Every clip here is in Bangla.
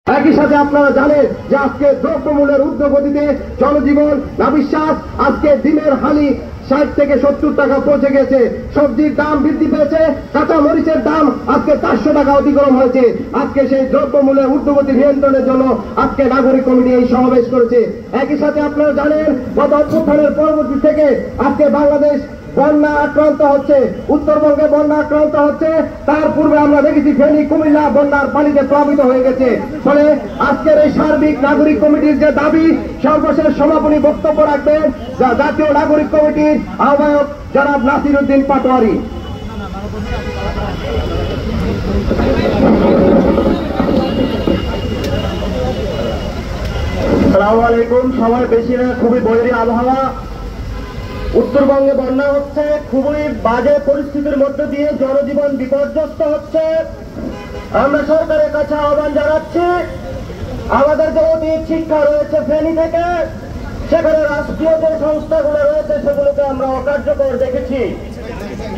একই সাথে আপনারা জানেন যে আজকে দ্রব্যমূল্যের ঊর্ধ্বগতিতে জনজীবন নাবিশ্বাস, আজকে ডিমের হালি 60 থেকে 70 টাকা পৌঁছে গেছে, সবজির দাম বৃদ্ধি পেয়েছে, কাঁচা মরিচের দাম আজকে 400 টাকা অতিক্রম হয়েছে। আজকে সেই দ্রব্যমূল্যের ঊর্ধ্বগতি নিয়ন্ত্রণের জন্য আজকে নাগরিক কমিটি এই সমাবেশ করেছে। একই সাথে আপনারা জানেন গত অভ্যুত্থানের পরবর্তী থেকে আজকে বাংলাদেশ বন্যা আক্রান্ত হচ্ছে, উত্তরবঙ্গে বন্যা আক্রান্ত হচ্ছে। তার পূর্বে আমরা দেখেছি ফেনী, কুমিল্লা বন্যার পানিতে প্লাবিত হয়ে গেছে। ফলে আজকের এই সার্বিক নাগরিক কমিটির যে দাবি, সর্বশেষ সমাপনী বক্তব্য রাখবেন জাতীয় নাগরিক কমিটির আহ্বায়ক জনাব নাসির উদ্দিন পাটোয়ারি। আসসালামু আলাইকুম। সময় বেশি না, খুবই বৈরী আবহাওয়া। উত্তরবঙ্গে বন্যা হচ্ছে, খুবই বাজে পরিস্থিতির মধ্যে দিয়ে জনজীবন বিপর্যস্ত হচ্ছে। আমরা সরকারের কাছে আহ্বান জানাচ্ছি, আমাদের যে অতীত শিক্ষা রয়েছে ফেনী থেকে, সেখানে রাষ্ট্রীয় যে সংস্থাগুলো রয়েছে সেগুলোকে আমরা অকার্যকর দেখেছি।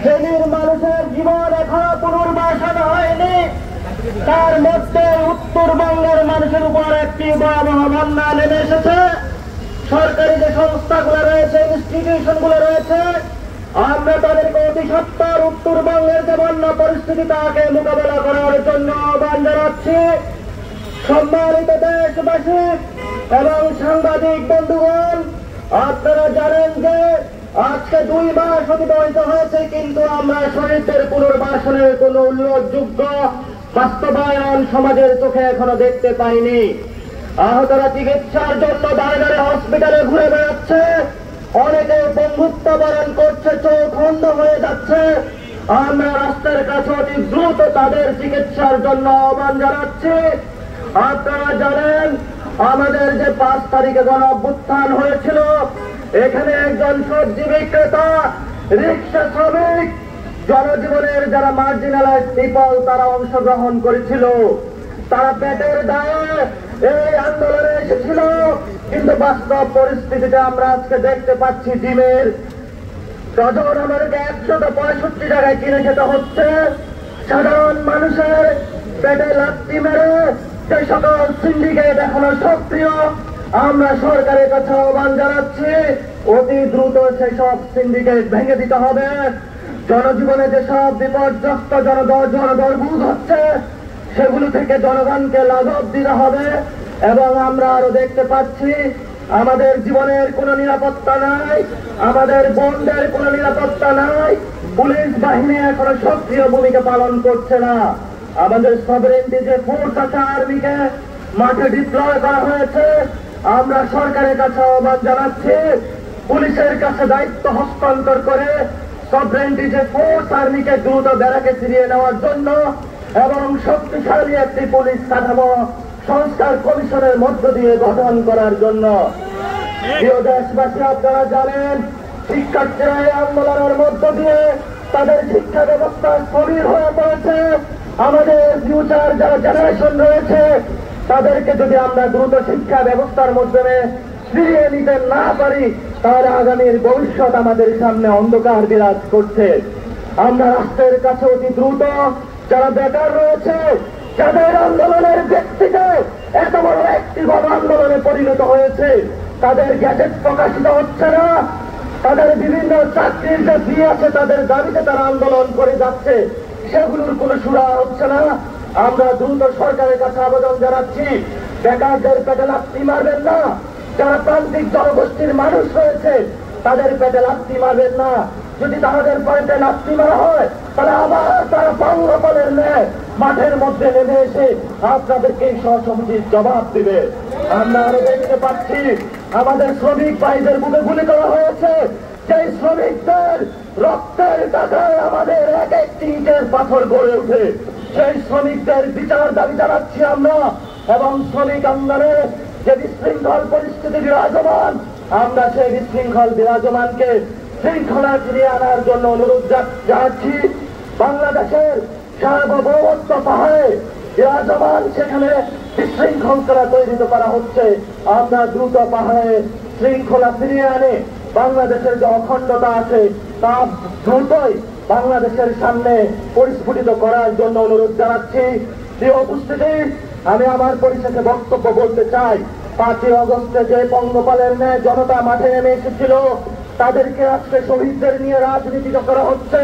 ফেনীর মানুষের জীবন এখনো পুনর্বাসন হয়নি, তার মধ্যে উত্তরবঙ্গের মানুষের উপর একটি ভয়াবহ বন্যা নেমে এসেছে। সরকারি যে সংস্থাগুলো রয়েছে, ইনস্টিটিউশন গুলো রয়েছে, আমরা তাদেরকে অতি সত্বর উত্তরবঙ্গের যে বন্যা পরিস্থিতি তাকে মোকাবেলা করার জন্য আহ্বান জানাচ্ছি। সম্মানিত দেশবাসী এবং সাংবাদিক বন্ধুগণ, আপনারা জানেন যে আজকে 2 মাস অতিবাহিত হয়েছে, কিন্তু আমরা শহীদদের পুনর্বাসনের কোন উল্লেখযোগ্য বাস্তবায়ন সমাজের চোখে এখনো দেখতে পাইনি। আহতরা চিকিৎসার জন্য বারবার হসপিটালে ঘুরে বেড়াচ্ছে, অনেকে বন্ধুত্ব বরণ করছে, চোখ অন্ধ হয়ে যাচ্ছে। আমরা রাস্তার কাছে অতি দ্রুত তাদের চিকিৎসার জন্য আহ্বান জানাচ্ছি। আপনারা জানেন আমাদের যে 5 তারিখে গণ-অভ্যুত্থান হয়েছিল, এখানে একজন সবজি বিক্রেতা, রিক্সা শ্রমিক, জনজীবনের যারা মার্জিনালাইজড পিপল তারা অংশগ্রহণ করেছিল। তারা পেটের দায়ে এই আন্দোলনে এসেছিল, কিন্তু বাস্তব পরিস্থিতিতে আমরা আজকে দেখতে পাচ্ছি ডিমের ডজন আমাদেরকে 165 টাকায় কিনে খেতে হচ্ছে। সাধারণ মানুষের পেটে লাথি মেরে যে সকল সিন্ডিকেট এখনো সক্রিয়, আমরা সরকারের কাছে আহ্বান জানাচ্ছি অতি দ্রুত সেসব সিন্ডিকেট ভেঙে দিতে হবে। জনজীবনে যেসব বিপর্যস্ত জনদর্ভুত হচ্ছে সেগুলো থেকে জনগণকে লাঘব দিতে হবে। এবং আমরা আরো দেখতে পাচ্ছি আমাদের জীবনের কোনো নিরাপত্তা নাই, আমাদের বন্ডের কোনো নিরাপত্তা নাই, পুলিশ বাহিনী এখনো সক্রিয় ভূমিকা পালন করছে না। আমাদের সভরেন্টি যে ফোর্স আছে, আর্মিকে মাঠে ডিপ্লয় করা হয়েছে। আমরা সরকারের কাছে আহ্বান জানাচ্ছি পুলিশের কাছে দায়িত্ব হস্তান্তর করে সভরেন্টি যে ফোর্স আর্মিকে দ্রুত ব্যারাকে ফিরিয়ে নেওয়ার জন্য এবং শক্তিশালী একটি পুলিশ কাঠামো সংস্কার কমিশনের মধ্য দিয়ে গঠন করার জন্য। প্রিয় দেশবাসী, আপনারা জানেন শিক্ষার্থীরা এই আন্দোলনের মধ্য দিয়ে তাদের শিক্ষা ব্যবস্থা স্থবির হয়ে পড়েছে। আমাদের ফিউচার যারা জেনারেশন রয়েছে তাদেরকে যদি আমরা দ্রুত শিক্ষা ব্যবস্থার মাধ্যমে ফিরিয়ে নিতে না পারি, তাহলে আগামীর ভবিষ্যৎ আমাদের সামনে অন্ধকার বিরাজ করছে। আমরা রাষ্ট্রের কাছে অতি দ্রুত যারা বেকার রয়েছে, যাদের আন্দোলনের ব্যক্তিকে এত বড় একটি গণ আন্দোলনে পরিণত হয়েছে, তাদের গ্যাজেট প্রকাশিত হচ্ছে না, তাদের বিভিন্ন চাকরির যে ফি আছে তাদের দাবিতে তারা আন্দোলন করে যাচ্ছে, সেগুলোর কোনো সুরা হচ্ছে না। আমরা দ্রুত সরকারের কাছে আবেদন জানাচ্ছি বেকারদের পেটে লাথি মারবেন না, যারা প্রান্তিক জনগোষ্ঠীর মানুষ রয়েছে তাদের পেটে লাথি মারবেন না। যদি তাদের পেটে লাথি মারা হয় তাহলে আবার তারা পাঙ্গপালের ন্যায় মাঠের মধ্যে নেমে এসে আপনাদেরকে সহসমিতির জবাব দিবে। আমরা আরো দেখতে পাচ্ছি আমাদের শ্রমিক ভাইদের বুকে গুলি করা হয়েছে, সেই শ্রমিকদের রক্তের টাকায় আমাদের এক একটি ইটের পাথর গড়ে ওঠে। সেই শ্রমিকদের বিচার দাবি জানাচ্ছি আমরা। এবং শ্রমিক আন্দোলনে যে বিশৃঙ্খল পরিস্থিতি বিরাজমান, আমরা সেই বিশৃঙ্খল বিরাজমানকে শৃঙ্খলা ফিরিয়ে আনার জন্য অনুরোধ জানাচ্ছি। বাংলাদেশের সার্বভৌমত্ব পাহাড়ে বিরাজমান, সেখানে বিশৃঙ্খলা তৈরি করা হচ্ছে। আমরা দ্রুত পাহাড়ে শৃঙ্খলা ফিরিয়ে আনে বাংলাদেশের যে অখণ্ডতা আছে তা দ্রুতই বাংলাদেশের সামনে পরিস্ফুটিত করার জন্য অনুরোধ জানাচ্ছি। প্রিয় উপস্থিতি, আমি আমার পরিশেষে বক্তব্য বলতে চাই, 5ই আগস্টে যে পঙ্গপালের ন্যায় জনতা মাঠে নেমে এসেছিল, তাদেরকে আজকে শহীদদের নিয়ে রাজনীতি করা হচ্ছে।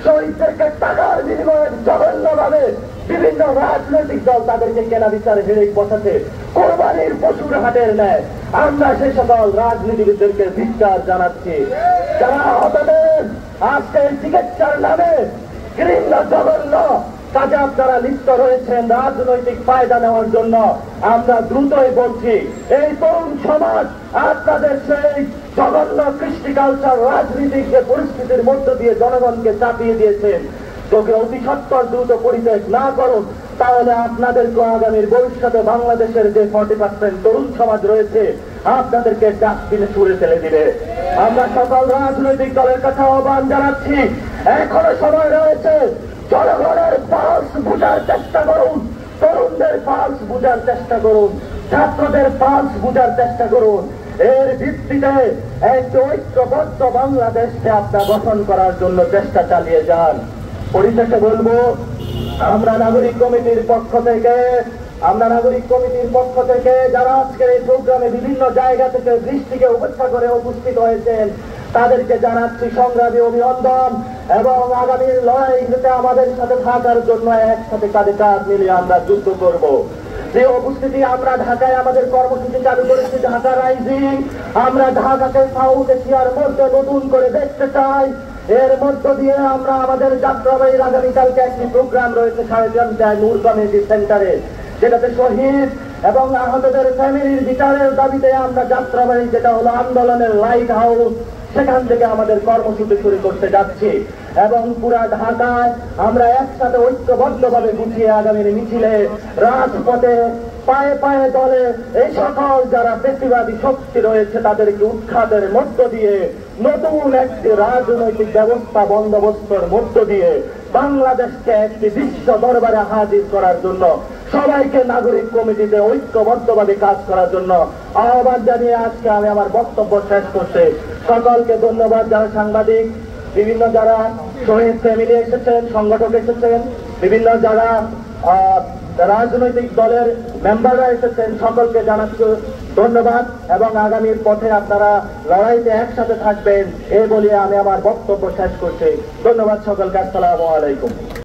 শহীদদেরকে টাকার বিনিময়ে জঘন্যভাবে বিভিন্ন রাজনৈতিক দল তাদেরকে কেনা বিচারে হেরে বসাতে কোরবানির পশুর হাটের ন্যায়। আমরা সেই সকল রাজনীতিবিদদেরকে ধিক্কার জানাচ্ছি, যারা হতদের আজকে চিকিৎসার নামে ঘৃণ্য জঘন্য কাজে আপনারা লিপ্ত রয়েছেন রাজনৈতিক ফায়দা নেওয়ার জন্য। আমরা দ্রুতই বলছি, এই তরুণ সমাজ আপনাদের সেই জঘন্য কৃষ্টি কালচার রাজনীতিক যে পরিস্থিতির মধ্য দিয়ে জনগণকে চাপিয়ে দিয়েছেন, তোকে অতি সত্বর দ্রুত পরিত্যাগ না করুন, তাহলে আপনাদেরকে আগামীর ভবিষ্যতে বাংলাদেশের যে 40% তরুণ সমাজ রয়েছে আপনাদেরকে ডাস্টবিনে ছুঁড়ে ফেলে দিবে। আমরা সকল রাজনৈতিক দলের কাছে আহ্বান জানাচ্ছি, এখনো সময় রয়েছে, জনগণের পালস বোঝার চেষ্টা করুন, তরুণদের পালস বোঝার চেষ্টা করুন, ছাত্রদের পালস বোঝার চেষ্টা করুন। এর ভিত্তিতে একটি ঐক্যবদ্ধ বাংলাদেশকে আপনার গঠন করার জন্য চেষ্টা চালিয়ে যান। পরিশেষে বলবো, আমরা নাগরিক কমিটির পক্ষ থেকে যারা আজকের এই প্রোগ্রামে বিভিন্ন জায়গা থেকে দৃষ্টিকে উপেক্ষা করে উপস্থিত হয়েছেন, তাদেরকে জানাচ্ছি সংগ্রামী অভিনন্দন এবং আগামীর লড়াইতে আমাদের সাথে থাকার জন্য একসাথে কাঁধে কাঁধ মিলিয়ে আমরা যুদ্ধ করব। যে উপস্থিতি, আমরা ঢাকায় আমাদের কর্মসূচি চালু করেছি, ঢাকা রাইজিং। আমরা ঢাকাকে সাউথ এশিয়ার মধ্যে নতুন করে দেখতে চাই। এর মধ্য দিয়ে আমরা আমাদের যাত্রাবাড়ির আগামীকালকে একটি প্রোগ্রাম রয়েছে 3:30টায় নূর কমিউনিটি সেন্টারে, যেটাতে শহীদ এবং আহতদের ফ্যামিলির বিচারের দাবিতে আমরা যাত্রাবাড়ি, যেটা হলো আন্দোলনের লাইট হাউস, সেখান থেকে আমাদের কর্মসূচি শুরু করতে যাচ্ছি। এবং পুরা ঢাকায় আমরা একসাথে ঐক্যবদ্ধভাবে গুছিয়ে আগামীর মিছিলে রাজপথে পায়ে পায়ে দলে এই সকল যারা পেশিবাদী শক্তি রয়েছে তাদেরকে উৎখাতের মধ্য দিয়ে নতুন একটি রাজনৈতিক ব্যবস্থা বন্দোবস্তের মধ্য দিয়ে বাংলাদেশকে একটি বিশ্ব দরবারে হাজির করার জন্য সবাইকে নাগরিক কমিটিতে ঐক্যবদ্ধভাবে কাজ করার জন্য আহ্বান জানিয়ে আজকে আমি আমার বক্তব্য শেষ করছি। সকলকে ধন্যবাদ, যারা সাংবাদিক, বিভিন্ন যারা শহীদ ফ্যামিলি এসেছেন, সংগঠক এসেছেন, বিভিন্ন যারা রাজনৈতিক দলের মেম্বাররা এসেছেন, সকলকে জানাচ্ছি ধন্যবাদ এবং আগামীর পথে আপনারা লড়াইতে একসাথে থাকবেন এই বলে আমি আমার বক্তব্য শেষ করছি। ধন্যবাদ সকলকে। আসসালামু আলাইকুম।